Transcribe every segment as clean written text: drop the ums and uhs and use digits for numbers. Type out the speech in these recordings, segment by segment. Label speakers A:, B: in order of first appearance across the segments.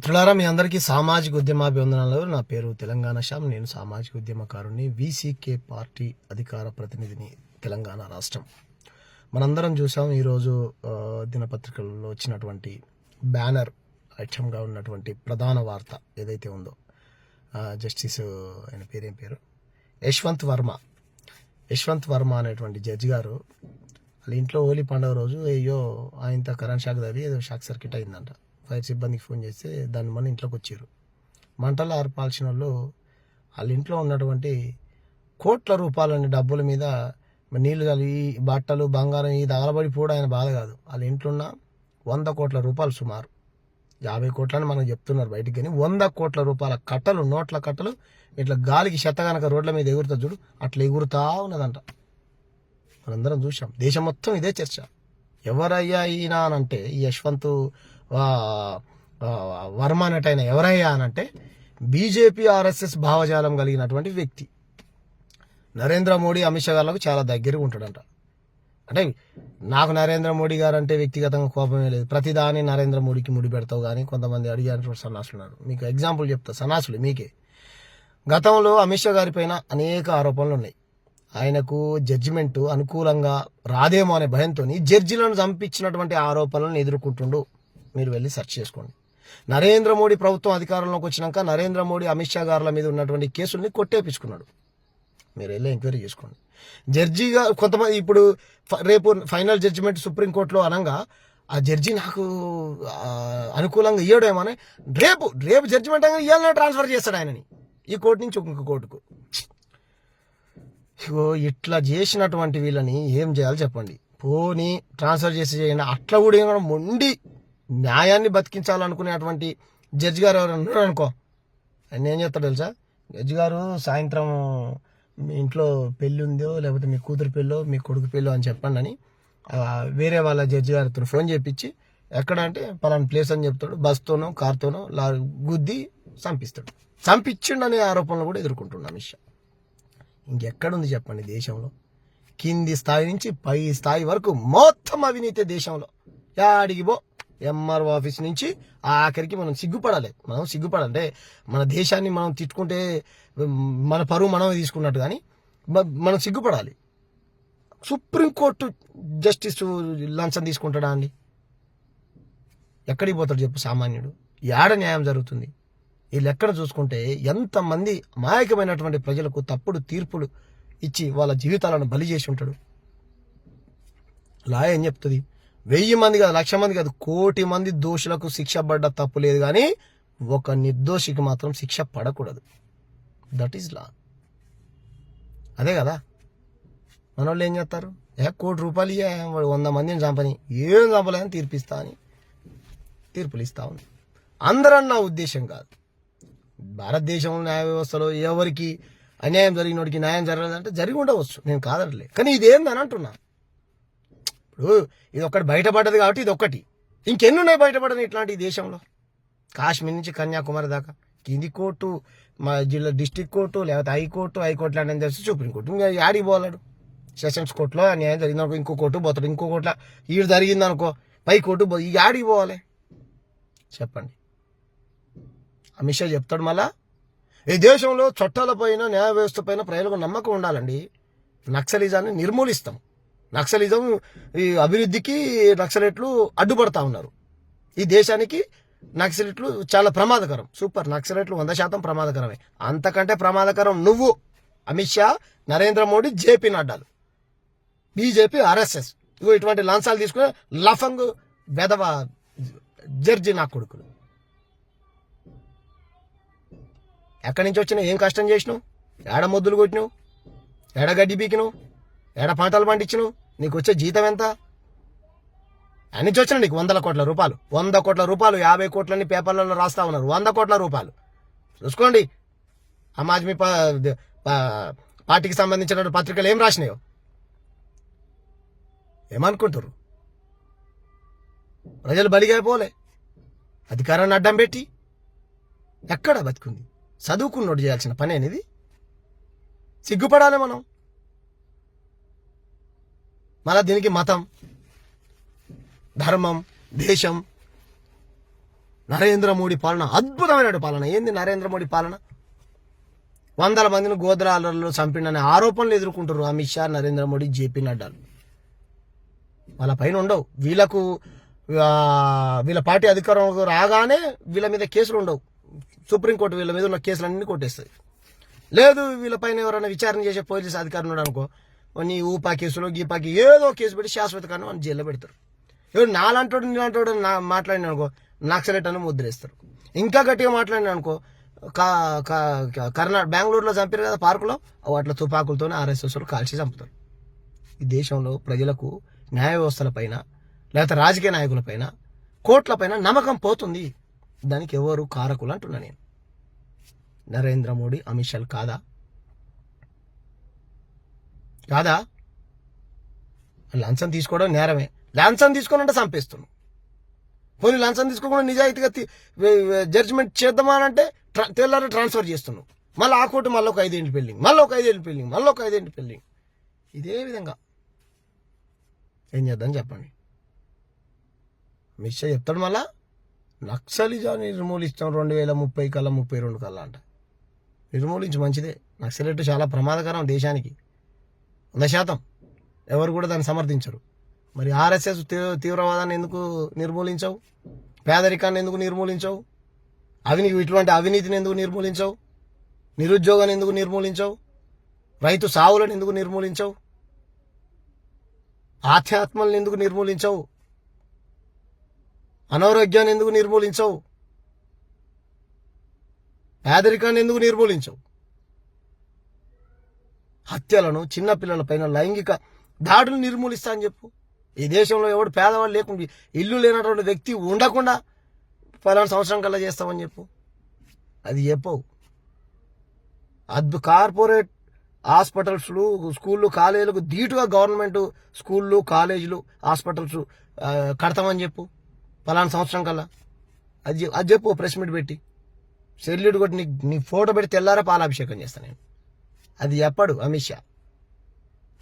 A: మిత్రులారా, మీ అందరికీ సామాజిక ఉద్యమాభివందనాలు. నా పేరు తెలంగాణ శ్యామ్. నేను సామాజిక ఉద్యమకారుని, వీసీకే పార్టీ అధికార ప్రతినిధిని తెలంగాణ రాష్ట్రం. మనందరం చూసాం ఈరోజు దినపత్రికల్లో వచ్చినటువంటి బ్యానర్ ఐటమ్గా ఉన్నటువంటి ప్రధాన వార్త ఏదైతే ఉందో, జస్టిస్ ఆయన పేరేం పేరు యశ్వంత్ వర్మ అనేటువంటి జడ్జి గారు వాళ్ళ ఇంట్లో హోలీ పండుగ రోజు ఆయనతో కరెంట్ షాక్ తగిలి ఏదో షాక్ సర్క్యూట్ అయిందంట. ఫైర్ సిబ్బందికి ఫోన్ చేస్తే దాన్ని మన ఇంట్లోకి వచ్చారు. మంటలు ఆర్పాల్సిన వాళ్ళు వాళ్ళ ఇంట్లో ఉన్నటువంటి కోట్ల రూపాయలని డబ్బుల మీద నీళ్లు చల్లి బట్టలు బంగారం ఇది తగలబడిపోవడం ఆయన బాధ కాదు. వాళ్ళ ఇంట్లో ఉన్న 100 కోట్ల రూపాయలు, సుమారు 50 కోట్లని మనకు చెప్తున్నారు బయటికి, కానీ 100 కోట్ల రూపాయల కట్టలు, నోట్ల కట్టలు ఇట్లా గాలికి చెత్తగనక రోడ్ల మీద ఎగురుతా చూడు, అట్లా ఎగురుతా ఉన్నదంట. మనందరం చూసాం. దేశం మొత్తం ఇదే చర్చ. ఎవరయ్యా ఈయన అనంటే, ఈ యశ్వంత్ వర్మ అనేటైన ఎవరయ్యా అనంటే బీజేపీ ఆర్ఎస్ఎస్ భావజాలం కలిగినటువంటి వ్యక్తి. నరేంద్ర మోడీ, అమిత్ షా గారికి చాలా దగ్గరగా ఉంటాడంట. అంటే నాకు నరేంద్ర మోడీ గారు అంటే వ్యక్తిగతంగా కోపమే లేదు, ప్రతిదాని నరేంద్ర మోడీకి ముడి పెడతావు. కానీ కొంతమంది అడిగారు సన్నాసులు ఉన్నారు. మీకు ఎగ్జాంపుల్ చెప్తా, సన్నాసులు మీకే. గతంలో అమిత్ షా గారి పైన అనేక ఆరోపణలు ఉన్నాయి. ఆయనకు జడ్జిమెంట్ అనుకూలంగా రాదేమో అనే భయంతో జడ్జిలను చంపించినటువంటి ఆరోపణలను ఎదుర్కొంటుండు. మీరు వెళ్ళి సెర్చ్ చేసుకోండి. నరేంద్ర మోడీ ప్రభుత్వం అధికారంలోకి వచ్చినాక నరేంద్ర మోడీ, అమిత్ షా గారుల మీద ఉన్నటువంటి కేసుల్ని కొట్టేపించుకున్నాడు. మీరు వెళ్ళి ఎంక్వైరీ చేసుకోండి. జడ్జిగా కొంతమంది ఇప్పుడు రేపు ఫైనల్ జడ్జిమెంట్ సుప్రీంకోర్టులో అనగా ఆ జడ్జి నాకు అనుకూలంగా ఇయ్యడేమో అని రేపు జడ్జిమెంట్ అనగా ఇవాళ ట్రాన్స్ఫర్ చేస్తాడు ఆయనని ఈ కోర్టు నుంచి ఇంకొక కోర్టుకు. ఇట్లా చేసినటువంటి వీళ్ళని ఏం చేయాలి చెప్పండి. పోనీ ట్రాన్స్ఫర్ చేయండి. అట్లా కూడా మొండి న్యాయాన్ని బతికించాలనుకునేటువంటి జడ్జి గారు ఎవరు అన్నారు అనుకో, ఆయన ఏం చేస్తాడు తెలుసా? జడ్జి గారు సాయంత్రం మీ ఇంట్లో పెళ్ళి ఉందో, లేకపోతే మీ కూతురు పెళ్ళో, మీ కొడుకు పెళ్ళో అని చెప్పండి అని వేరే వాళ్ళ జడ్జి గారితో ఫోన్ చేయించి, ఎక్కడ అంటే పలానా ప్లేస్ అని చెప్తాడు, బస్తోనో కార్తోనో గుద్ది చంపిస్తాడు. చంపించిండు అనే ఆరోపణలు కూడా ఎదుర్కొంటున్నాం అమిత్ షా. ఇంకెక్కడుంది చెప్పండి దేశంలో? కింది స్థాయి నుంచి పై స్థాయి వరకు మొత్తం అవినీతి దేశంలో. యాడిగిపో ఎంఆర్ఓ ఆఫీస్ నుంచి ఆఖరికి మనం సిగ్గుపడాలి. అంటే మన దేశాన్ని మనం తిట్టుకుంటే మన పరువు మనమే తీసుకున్నట్టు, కానీ మనం సిగ్గుపడాలి. సుప్రీంకోర్టు జస్టిస్ లంచం తీసుకుంటాడా అండి? ఎక్కడికి పోతాడు చెప్పు సామాన్యుడు? ఏడ న్యాయం జరుగుతుంది? వీళ్ళు ఎక్కడ చూసుకుంటే ఎంతమంది అమాయకమైనటువంటి ప్రజలకు తప్పుడు తీర్పులు ఇచ్చి వాళ్ళ జీవితాలను బలి చేసి ఉంటాడు. లా ఏం చెప్తుంది? 1000 మంది కాదు, 1,00,000 మంది కాదు, 1,000,000 మంది దోషులకు శిక్ష పడ్డ తప్పు లేదు, కానీ ఒక నిర్దోషికి మాత్రం శిక్ష పడకూడదు. That is law. అదే కదా మన వాళ్ళు ఏం చేస్తారు? 1 కోటి రూపాయలు 100 మందిని చంపని, ఏం చంపలేదని తీర్పిస్తా అని తీర్పులు ఇస్తా ఉంది. అందరన్న ఉద్దేశం కాదు. భారతదేశంలో న్యాయ వ్యవస్థలో ఎవరికి అన్యాయం జరిగినోడికి న్యాయం జరగలేదంటే జరిగి ఉండవచ్చు, నేను కాదనలే. కానీ ఇదేందని అంటున్నా. ఇప్పుడు ఇది ఒక్కటి బయటపడ్డది కాబట్టి ఇది ఒక్కటి, ఇంకెన్ని ఉన్నాయి బయటపడని ఇట్లాంటి దేశంలో? కాశ్మీర్ నుంచి కన్యాకుమారి దాకా కింది కోర్టు, మా జిల్లా డిస్ట్రిక్ట్ కోర్టు, లేకపోతే హైకోర్టు అని తెలిసి సుప్రీంకోర్టు. ఇంకా యాడికి పోలాడు? సెషన్స్ కోర్టులో న్యాయం జరిగిందనుకో ఇంకో కోర్టు పోతాడు, ఇంకో కోర్టులో ఈడు జరిగిందనుకో పై కోర్టు ఈ యాడికి పోవాలి చెప్పండి? అమిత్ షా చెప్తాడు మళ్ళా, ఈ దేశంలో చట్టాల పైన, న్యాయ వ్యవస్థ పైన ప్రజలకు నమ్మకం ఉండాలండి. నక్సలిజాన్ని నిర్మూలిస్తాం. నక్సలిజం ఈ అభివృద్ధికి నక్సలైట్లు అడ్డుపడతా ఉన్నారు. ఈ దేశానికి నక్సలైట్లు చాలా ప్రమాదకరం. సూపర్, నక్సలైట్లు 100% ప్రమాదకరమే. అంతకంటే ప్రమాదకరం నువ్వు, అమిత్ షా, నరేంద్ర మోడీ, జేపీ నడ్డాలు, బీజేపీ, ఆర్ఎస్ఎస్. ఇగో ఇటువంటి లంచాలు తీసుకునే లఫంగ్ వెధవ జడ్జి నా కొడుకులు. ఎక్కడి నుంచి వచ్చినావు? ఏం కష్టం చేసినావు? ఏడ మొద్దులు కొట్టినావు? ఏడ గడ్డి బీకినావు? ఏడ పంటలు పండించినావు? నీకు వచ్చే జీతం ఎంత? అన్ని నుంచి వచ్చినా నీకు 100 కోట్ల రూపాయలు. 100 కోట్ల రూపాయలు, 50 కోట్లని పేపర్లలో రాస్తా ఉన్నారు. 100 కోట్ల రూపాయలు చూసుకోండి. ఆమ్ ఆద్మీ పార్టీకి సంబంధించిన పత్రికలు ఏం రాసినాయో ఏమనుకుంటారు? ప్రజలు బలిగైపోలే అధికారాన్ని అడ్డం పెట్టి. ఎక్కడ బతుకుంది? చదువుకున్నోడు చేయాల్సిన పని అనేది. సిగ్గుపడాలి మనం. మళ్ళా దీనికి మతం, ధర్మం, దేశం నరేంద్ర మోడీ పాలన అద్భుతమైన పాలన. ఏంది నరేంద్ర మోడీ పాలన? 100 మందిని గోద్రాలలో చంపిండనే ఆరోపణలు ఎదుర్కొంటారు అమిత్ షా, నరేంద్ర మోడీ, జేపీ నడ్డాలు. వాళ్ళ పైన ఉండవు. వీళ్ళ పార్టీ అధికారంలో రాగానే వీళ్ళ మీద కేసులు ఉండవు. సుప్రీంకోర్టు వీళ్ళ మీద ఉన్న కేసులన్నీ కొట్టేస్తుంది. లేదు వీళ్ళపైన ఎవరైనా విచారణ చేసే పోలీసు అధికారులు ఉన్నాడు అనుకో, నీ ఊపా కేసులో గీపాకి ఏదో కేసు పెట్టి శాశ్వత కారణం అని జైల్లో పెడతారు. ఎవరు నాలంటోడు నీలాంటోడు మాట్లాడిన అనుకో నక్సలెట్ అని ముద్రేస్తారు. ఇంకా గట్టిగా మాట్లాడిన అనుకో బెంగళూరులో చంపారు కదా పార్కులో, వాటిలో తుపాకులతోనే RSS కాల్చి చంపుతారు. ఈ దేశంలో ప్రజలకు న్యాయ వ్యవస్థల పైన లేకపోతే రాజకీయ నాయకుల పైన కోర్టుల పైన నమ్మకం పోతుంది. దానికి ఎవరు కారకులు అంటున్నా నేను. నరేంద్ర మోడీ, అమిత్ షా కాదా? లంచం తీసుకోవడం నేరమే. లంచం తీసుకోనంటే చంపేస్తున్నాం. పోనీ లంచం తీసుకోకుండా నిజాయితీగా జడ్జిమెంట్ చేద్దామా అంటే తెల్లారి ట్రాన్స్ఫర్ చేస్తున్నాం. మళ్ళీ ఆ కోర్టు మళ్ళీ ఒక 5 ఏళ్ళు పెండింగ్, మళ్ళీ ఒక 5 ఏళ్ళు పెండింగ్, మళ్ళీ ఒక 5 ఏళ్ళు పెండింగ్. ఇదే విధంగా ఏం చేద్దాం చెప్పండి. అమిత్ షా చెప్తాడు మళ్ళా నక్సలిజాన్ని నిర్మూలిస్తాం 2030 కల్లా 32 కల్లా అంట. నిర్మూలించి మంచిదే. నక్సలెట్ చాలా ప్రమాదకరం దేశానికి 100%. ఎవరు కూడా దాన్ని సమర్థించరు. మరి RSS తీవ్రవాదాన్ని ఎందుకు నిర్మూలించవు? పేదరికాన్ని ఎందుకు నిర్మూలించవు? ఇటువంటి అవినీతిని ఎందుకు నిర్మూలించవు? నిరుద్యోగాన్ని ఎందుకు నిర్మూలించవు? రైతు సావులను ఎందుకు నిర్మూలించవు? ఆధ్యాత్మల్ని ఎందుకు నిర్మూలించవు? అనారోగ్యాన్ని ఎందుకు నిర్మూలించవు? పేదరికాన్ని ఎందుకు నిర్మూలించవు? హత్యలను, చిన్నపిల్లల పైన లైంగిక దాడులు నిర్మూలిస్తా అని చెప్పు. ఈ దేశంలో ఎవడు పేదవాళ్ళు లేకుండా ఇల్లు లేనటువంటి వ్యక్తి ఉండకుండా 10 సంవత్సరం కల్లా చేస్తామని చెప్పు. అది చెప్పవు. కార్పొరేట్ హాస్పిటల్స్లు, స్కూళ్ళు, కాలేజీలకు ధీటుగా గవర్నమెంట్ స్కూళ్ళు, కాలేజీలు, హాస్పిటల్స్ కడతామని చెప్పు 10 సంవత్సరం కల్లా. అది చెప్పు ప్రెస్ మీట్ పెట్టి. సెల్యూట్ కొట్టి నీ ఫోటో పెట్టి తెల్లారా పాలాభిషేకం చేస్తాను నేను. అది చెప్పడు అమిత్ షా.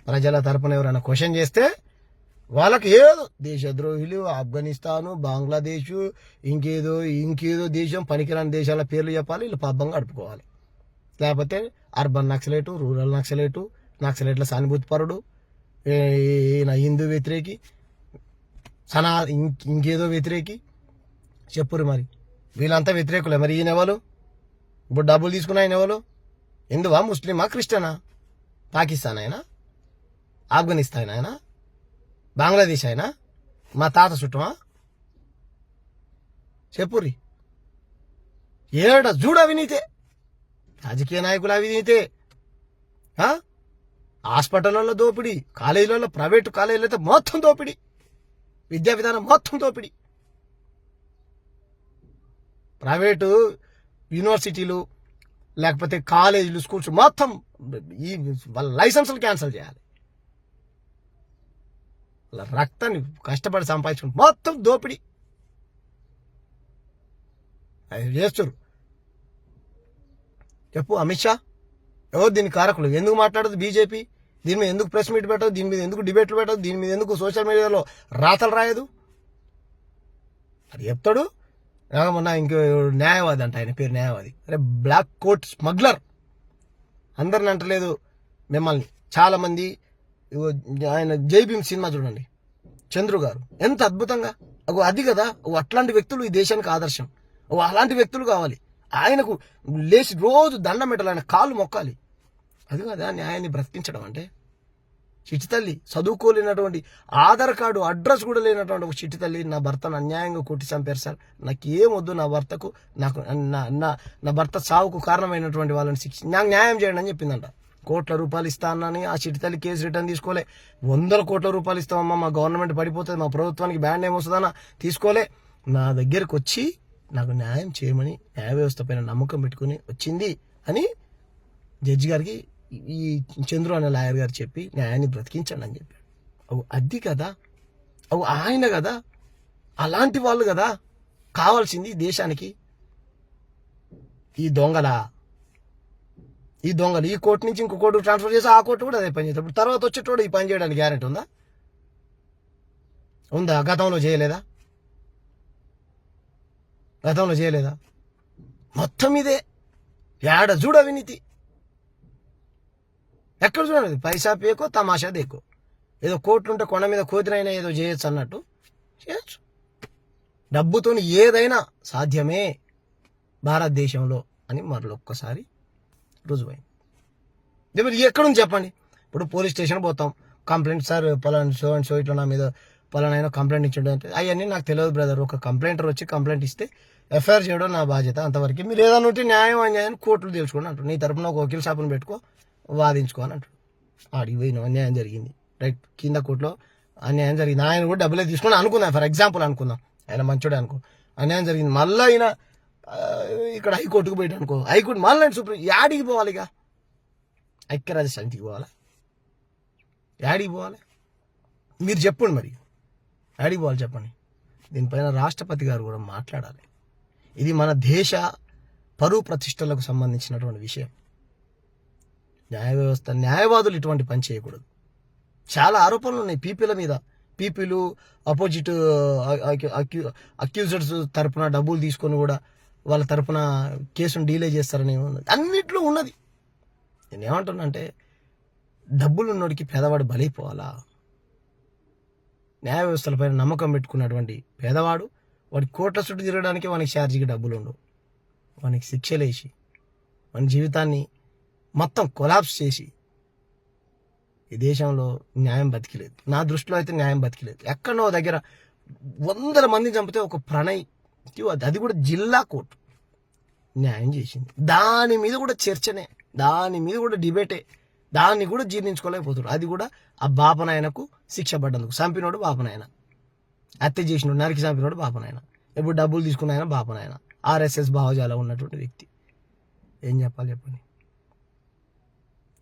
A: ప్రజల తరపున ఎవరైనా క్వశ్చన్ చేస్తే వాళ్ళకి ఏదో దేశద్రోహులు, ఆఫ్ఘనిస్తాను, బంగ్లాదేశ్, ఇంకేదో దేశం, పనికిరాని దేశాల పేర్లు చెప్పాలి. వీళ్ళు పబ్బం గడుపుకోవాలి. లేకపోతే అర్బన్ నక్సలైటు, రూరల్ నక్సలైటు, నక్సలైట్ల సానుభూతిపరుడు, హిందూ వ్యతిరేకి, ఇంకేదో వ్యతిరేకి చెప్పురు. మరి వీళ్ళంతా వ్యతిరేకులే. మరి ఈయనెవరు? ఇప్పుడు డబ్బులు తీసుకున్న ఆయన ఎవరు? హిందువా, ముస్లిమా, క్రిస్టియనా? పాకిస్తాన్ అయినా, ఆఫ్ఘనిస్తాన్ అయినా, బంగ్లాదేశ్ అయినా, మా తాత చుట్టమా? చెప్పురి. చూడు అవినీతే. రాజకీయ నాయకుల అవినీతే. హాస్పిటల్లో దోపిడీ, కాలేజీలలో, ప్రైవేటు కాలేజీలో అయితే మొత్తం దోపిడీ, విద్యా విధానం మొత్తం దోపిడీ. ప్రైవేటు యూనివర్సిటీలు లేకపోతే కాలేజీలు, స్కూల్స్ మొత్తం వాళ్ళ లైసెన్సులు క్యాన్సిల్ చేయాలి. వాళ్ళ రక్తాన్ని కష్టపడి సంపాదించుకుంటే మొత్తం దోపిడీ అది చేస్తారు. చెప్పు అమిత్ షా, ఎవరు దీని కారకులు? ఎందుకు మాట్లాడదు బీజేపీ? దీని మీద ఎందుకు ప్రెస్ మీట్ పెట్టదు? దీని మీద ఎందుకు డిబేట్లు పెట్టదు? దీని మీద ఎందుకు సోషల్ మీడియాలో రాతలు రాయదు? అది చెప్తాడు. మొన్న ఇంకో న్యాయవాది అంట, ఆయన పేరు న్యాయవాది. అరే బ్లాక్ కోట్ స్మగ్లర్. అందరిని అంటలేదు మిమ్మల్ని. చాలా మంది ఆయన జై భీమ్ సినిమా చూడండి, చంద్రు గారు ఎంత అద్భుతంగా అది కదా. అట్లాంటి వ్యక్తులు ఈ దేశానికి ఆదర్శం. అలాంటి వ్యక్తులు కావాలి. ఆయనకు లేచి రోజు దండం పెట్టాలి, ఆయన కాళ్ళు మొక్కాలి. అది కదా న్యాయాన్ని బ్రతికించడం అంటే. చిట్టితల్లి చదువుకోలేనటువంటి, ఆధార్ కార్డు అడ్రస్ కూడా లేనటువంటి ఒక చిట్టితల్లి, నా భర్తను అన్యాయంగా కొట్టి చంపారు సార్, నాకేమొద్దు, నా భర్తకు నా భర్త సావుకు కారణమైనటువంటి వాళ్ళని నాకు న్యాయం చేయండి అని చెప్పిందంట. కోట్ల రూపాయలు ఇస్తానని ఆ చిట్టితల్లి కేసు రిటర్న్ తీసుకోలే. 100 కోట్ల రూపాయలు ఇస్తామమ్మా, మా గవర్నమెంట్ పడిపోతుంది, మా ప్రభుత్వానికి బ్యాండ్ ఏం వస్తుందన్నా తీసుకోలే. నా దగ్గరకు వచ్చి నాకు న్యాయం చేయమని న్యాయ వ్యవస్థ పైన నమ్మకం పెట్టుకుని వచ్చింది అని జడ్జి గారికి ఈ చంద్రు అనే లాయర్ గారు చెప్పి న్యాయాన్ని బ్రతికించండి అని చెప్పాడు. అది కదా, ఆయన కదా, అలాంటి వాళ్ళు కదా కావాల్సింది దేశానికి. ఈ దొంగలు ఈ కోర్టు నుంచి ఇంకో కోర్టు ట్రాన్స్ఫర్ చేసి ఆ కోర్టు కూడా అదే పని చేస్తాడు. తర్వాత వచ్చేటోడు ఈ పని చేయడానికి గ్యారెంటీ ఉందా? గతంలో చేయలేదా? గతంలో చేయలేదా? మొత్తం ఇదే. ఏడ చూడ అవినీతి, ఎక్కడ చూడండి. పైసా పేకో తమాషా దేకో. ఏదో కోట్లుంటే కొండ మీద కోతినైనా ఏదో చేయొచ్చు అన్నట్టు చేయొచ్చు. డబ్బుతో ఏదైనా సాధ్యమే భారతదేశంలో అని మరొక్కసారి రుజువైంది. మీరు ఎక్కడుంది చెప్పండి. ఇప్పుడు పోలీస్ స్టేషన్ పోతాం, కంప్లైంట్, సార్ పలానా షో అండ్ షో ఇట్లా నా మీద పలానా కంప్లైంట్ ఇచ్చిండు అంటే అవన్నీ నాకు తెలియదు బ్రదర్. ఒక కంప్లైంటర్ వచ్చి కంప్లైంట్ ఇస్తే ఎఫ్ఐఆర్ చేయడం నా బాధ్యత, అంతవరకు. మీరు ఏదైనా ఉంటే న్యాయం అన్యాయం కోర్టులు తెలుసుకోండి అంటారు. నీ తరపున ఒక వకీల్ షాపును పెట్టుకో, వాదించుకో అని అంటాడు. ఆడికి పోయిన అన్యాయం జరిగింది, రైట్, కింద కోర్టులో అన్యాయం జరిగింది, ఆయన కూడా డబ్బులే తీసుకుని అనుకుందాం, ఫర్ ఎగ్జాంపుల్ అనుకుందాం, ఆయన మంచోడే అనుకో, అన్యాయం జరిగింది. మళ్ళీ ఆయన ఇక్కడ హైకోర్టుకు పోయాడు అనుకో, హైకోర్టు మళ్ళీ సుప్రీం, యాడికి పోవాలి? ఇక ఐక్యరాజ్య సమితికి పోవాలా? యాడికి పోవాలి? మీరు చెప్పండి మరి, యాడికి పోవాలి చెప్పండి. దీనిపైన రాష్ట్రపతి గారు కూడా మాట్లాడాలి. ఇది మన దేశ పరువు ప్రతిష్టలకు సంబంధించినటువంటి విషయం. న్యాయ వ్యవస్థ, న్యాయవాదులు ఇటువంటి పని చేయకూడదు. చాలా ఆరోపణలు ఉన్నాయి పీపీల మీద. పీపీలు అపోజిట్ అక్యూజర్స్ తరపున డబ్బులు తీసుకొని కూడా వాళ్ళ తరపున కేసును డీలే చేస్తారని అన్నిట్లో ఉన్నది. నేను ఏమంటున్నానంటే, డబ్బులు ఉన్నోడికి పేదవాడు బలైపోవాలా? న్యాయ వ్యవస్థలపైన నమ్మకం పెట్టుకున్నటువంటి పేదవాడు, వాడి కోట్ల చుట్టూ తిరగడానికి వానికి ఛార్జీకి డబ్బులు ఉండవు. వానికి శిక్షలేసి వాని జీవితాన్ని మొత్తం కొలాప్స్ చేసి ఈ దేశంలో న్యాయం బతికిలేదు. నా దృష్టిలో అయితే న్యాయం బతికిలేదు. ఎక్కడో దగ్గర 100 మంది చంపితే ఒక ప్రణయ్, అది కూడా జిల్లా కోర్టు న్యాయం చేసింది. దాని మీద కూడా చర్చనే, దాని మీద కూడా డిబేటే, దాన్ని కూడా జీర్ణించుకోలేకపోతున్నారు. అది కూడా ఆ బాపనాయనకు శిక్ష పడ్డందుకు. చంపినోడు బాపనాయన, హత్య చేసినోడు, నరికి చంపినోడు బాపనాయన, ఎప్పుడు డబ్బులు తీసుకున్న ఆయన బాపనాయన, ఆర్ఎస్ఎస్ భావజాలం ఉన్నటువంటి వ్యక్తి. ఏం చెప్పాలి చెప్పండి?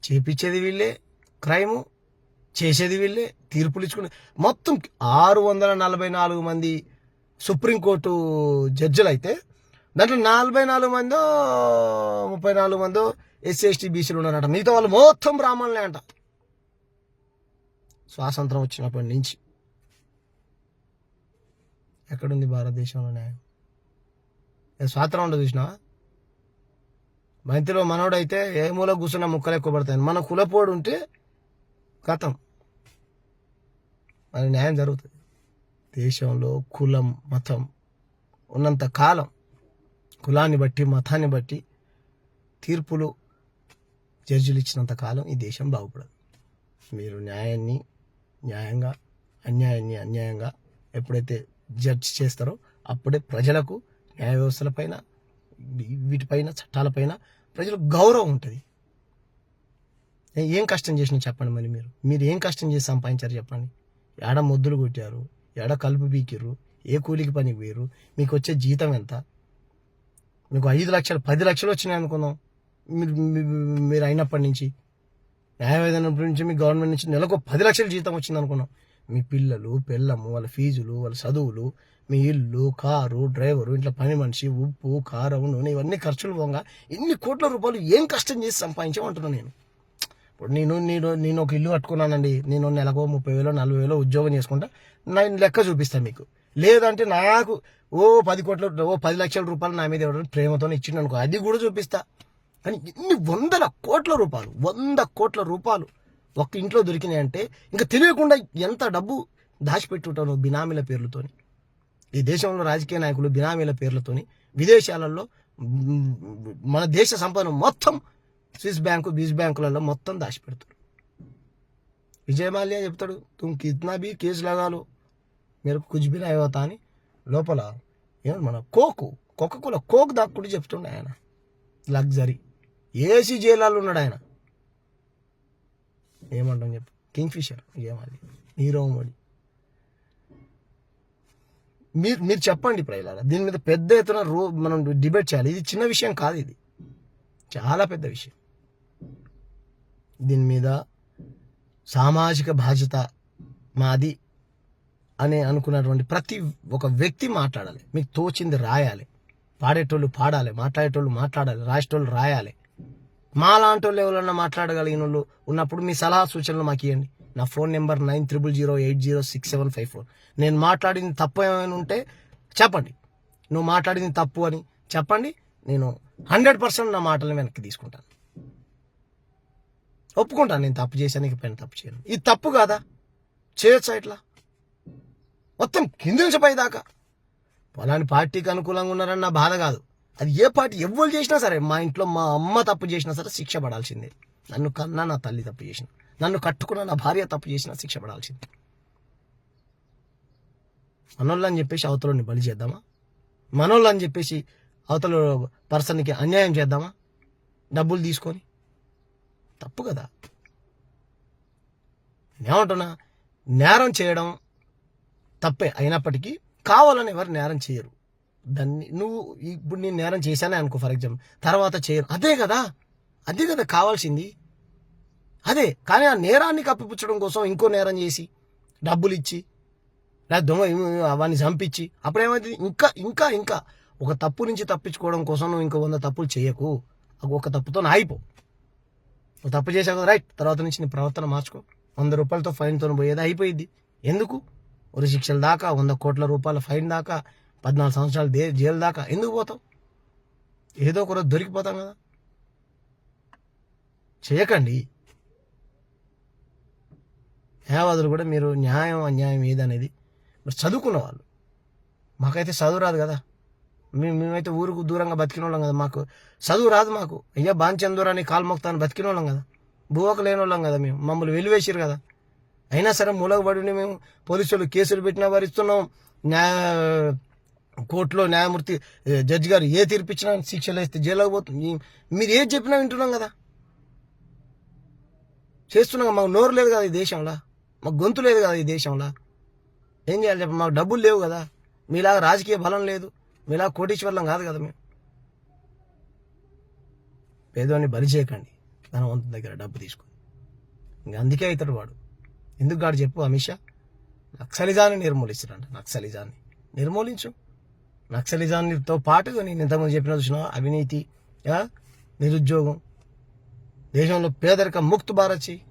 A: చేపించేది వీళ్ళే క్రైము, చేసేది వీళ్ళే, తీర్పులు ఇచ్చుకునే. మొత్తం 644 మంది సుప్రీంకోర్టు జడ్జిలు అయితే దాంట్లో 44 మందో 34 మందో ఎస్సీ ఎస్టీ బీసీలు ఉన్నారట. మిగతా వాళ్ళు మొత్తం బ్రాహ్మణులే అంట. స్వాతంత్రం వచ్చినప్పటి నుంచి ఎక్కడుంది భారతదేశంలో న్యాయం? స్వాతంత్రం ఉండదు చూసినా. బంతిలో మనోడైతే ఏ మూల కూర్చున్న ముక్కలు ఎక్కువ పడతాయి. మన కులపోడు ఉంటే కథం, మన న్యాయం జరుగుతుంది. దేశంలో కులం మతం ఉన్నంత కాలం, కులాన్ని బట్టి మతాన్ని బట్టి తీర్పులు జడ్జిలు ఇచ్చినంత కాలం ఈ దేశం బాగుపడదు. మీరు న్యాయాన్ని న్యాయంగా, అన్యాయాన్ని అన్యాయంగా ఎప్పుడైతే జడ్జి చేస్తారో అప్పుడే ప్రజలకు న్యాయ వ్యవస్థలపైన, వీటిపైన, చట్టాలపైన ప్రజలకు గౌరవం ఉంటుంది. ఏం కష్టం చేసినా చెప్పండి. మరి మీరు ఏం కష్టం చేసి సంపాదించారు చెప్పండి? ఏడ మొద్దులు కొట్టారు, ఏడ కలుపు బీకిర్రు, ఏ కూలికి పనికి పోయారు, మీకు వచ్చే జీతం ఎంత? మీకు 5 లక్షలు 10 లక్షలు వచ్చినాయి అనుకుందాం. మీరు అయినప్పటి నుంచి, న్యాయవాదైనప్పటి నుంచి, మీ గవర్నమెంట్ నుంచి నెలకు 10 లక్షల జీతం వచ్చింది అనుకున్నాం. మీ పిల్లలు, పెళ్ళము, వాళ్ళ ఫీజులు, వాళ్ళ చదువులు, మీ ఇల్లు, కారు, డ్రైవరు, ఇంట్లో పని మనిషి, ఉప్పు, కారం, నూనె, ఇవన్నీ ఖర్చులు పోగా ఇన్ని కోట్ల రూపాయలు ఏం కష్టం చేసి సంపాదించామంటున్నాను నేను. ఇప్పుడు నేను ఒక ఇల్లు కట్టుకున్నానండి, నేను నెలకు 30,000 40,000 ఉద్యోగం చేసుకుంటా, నేను లెక్క చూపిస్తాను మీకు. లేదంటే నాకు 10 లక్షల రూపాయలు నా మీద ఎవరైనా ప్రేమతో ఇచ్చిండు అనుకో, అది కూడా చూపిస్తా. కానీ ఇన్ని 100 కోట్ల రూపాయలు ఒక్క ఇంట్లో దొరికినాయంటే ఇంకా తెలియకుండా ఎంత డబ్బు దాచిపెట్టుంటాను బినామీల పేర్లతోని. ఈ దేశంలో రాజకీయ నాయకులు బినామీల పేర్లతోని విదేశాలలో మన దేశ సంపదను మొత్తం స్విస్ బ్యాంకు, బీస్ బ్యాంకులలో మొత్తం దాచిపెడతారు. విజయ్ మాల్యా చెప్తాడు, తుమ్ కిత్నా బీ కేసు లగాలో మీరు కుచ్ బీ నహీ హోతా అని. లోపల ఏమన్నా మన కోకోకోలా కోక్ దాక్కుంటూ చెప్తుండే ఆయన. లగ్జరీ ఏసీ జైలాలు ఉన్నాడు ఆయన. ఏమంటాం చెప్పు? Kingfisher Vijay Mallya, Nirav Modi. మీరు చెప్పండి ప్రజలారా, దీని మీద పెద్ద ఎత్తున మనం డిబేట్ చేయాలి. ఇది చిన్న విషయం కాదు, ఇది చాలా పెద్ద విషయం. దీని మీద సామాజిక బాధ్యత మాది అని అనుకున్నటువంటి ప్రతి ఒక వ్యక్తి మాట్లాడాలి. మీకు తోచింది రాయాలి, పాడేటోళ్ళు పాడాలి, మాట్లాడేటోళ్ళు మాట్లాడాలి, రాసేటోళ్ళు రాయాలి. మాలాంటి వాళ్ళు ఎవరన్నా మాట్లాడగలిగిన వాళ్ళు ఉన్నప్పుడు మీ సలహా సూచనలు మాకు ఇవ్వండి. నా ఫోన్ నెంబర్ 9000806754. నేను మాట్లాడింది తప్పు ఏమైనా ఉంటే చెప్పండి. నువ్వు మాట్లాడింది తప్పు అని చెప్పండి, నేను 100% నా మాటలను వెనక్కి తీసుకుంటాను, ఒప్పుకుంటాను. నేను తప్పు చేశాను, ఇక పైన తప్పు చేయను. ఇది తప్పు కాదా? చేయొచ్చా ఇట్లా మొత్తం కింద నుంచి పై దాకా? పలాని పార్టీకి అనుకూలంగా ఉన్నారని నా బాధ కాదు. అది ఏ పార్టీ ఎవరు చేసినా సరే, మా ఇంట్లో మా అమ్మ తప్పు చేసినా సరే శిక్ష పడాల్సిందే. నన్ను కన్నా నా తల్లి తప్పు చేసిన, నన్ను కట్టుకున్న నా భార్య తప్పు చేసినా శిక్ష పడాల్సిందే. మనోళ్ళు అని చెప్పేసి అవతలని బలి చేద్దామా? మనోళ్ళు అని చెప్పేసి అవతల పర్సన్కి అన్యాయం చేద్దామా డబ్బులు తీసుకొని? తప్పు కదా. నేనేమంటున్నా, నేరం చేయడం తప్పే అయినప్పటికీ కావాలని ఎవరు నేరం చేయరు. దాన్ని నువ్వు ఇప్పుడు నేను నేరం చేశానే అనుకో ఫర్ ఎగ్జాంపుల్, తర్వాత చేయరు, అదే కదా కావాల్సింది, అదే. కానీ ఆ నేరాన్ని కప్పిపుచ్చడం కోసం ఇంకో నేరం చేసి డబ్బులు ఇచ్చి లేదా దొంగ అవన్నీ చంపించి అప్పుడేమైంది, ఇంకా ఇంకా ఒక తప్పు నుంచి తప్పించుకోవడం కోసం నువ్వు ఇంకో 100 తప్పులు చేయకు. ఒక తప్పుతో ఆగిపో. ఒక తప్పు చేసావు రైట్, తర్వాత నుంచి నీ ప్రవర్తన మార్చుకో. 100 రూపాయలతో ఫైన్తో పోయేది అయిపోయింది. ఎందుకు ఉరి శిక్షల దాకా, 100 కోట్ల రూపాయల ఫైన్ దాకా, 14 సంవత్సరాలు జైలు దాకా ఎందుకు పోతావు? ఏదో ఒక రోజు దొరికిపోతాం కదా. చేయకండి. న్యాయవాదులు కూడా మీరు న్యాయం అన్యాయం ఏదనేది మరి చదువుకున్న వాళ్ళు. మాకైతే చదువు రాదు కదా, మేమైతే ఊరుకు దూరంగా బతికిన వాళ్ళం కదా, మాకు చదువు రాదు. మాకు అయ్యా బాంచందూరాన్ని కాలు మొక్తాన్ని బతికిన వాళ్ళం కదా, భూవక లేని వాళ్ళం కదా, మేము మమ్మల్ని వెలివేసారు కదా. అయినా సరే మూలగబడి మేము పోలీసులు కేసులు పెట్టినా భరిస్తున్నాం. కోర్టులో న్యాయమూర్తి జడ్జి గారు ఏ తీర్పిచ్చినా శిక్షలు వేస్తే జైలుకి పోతుంది. మీరు ఏది చెప్పినా వింటున్నాం కదా, చేస్తున్నాం. మాకు నోరు లేదు కదా ఈ దేశంలో, మాకు గొంతు లేదు కదా ఈ దేశంలో. ఏం చేయాలి చెప్పండి? మాకు డబ్బులు లేవు కదా, మీలాగా రాజకీయ బలం లేదు, మీలాగా కోటీశ్వర్లం కాదు కదా మేము. పేదవాడిని బలి చేయకండి ధనవంతుల దగ్గర డబ్బు తీసుకొని. ఇంకా అందుకే అవుతాడు వాడు. ఎందుకు కాడు చెప్పు? అమిత్ షా నక్సలిజాన్ని నిర్మూలిస్తాడంట. నక్సలిజాన్ని నిర్మూలించు. నక్సలిజాన్నితో పాటు నేను ఇంతకుముందు చెప్పిన చూసిన అవినీతి, నిరుద్యోగం, దేశంలో పేదరిక ముక్త్ భారత్ చెయ్యి.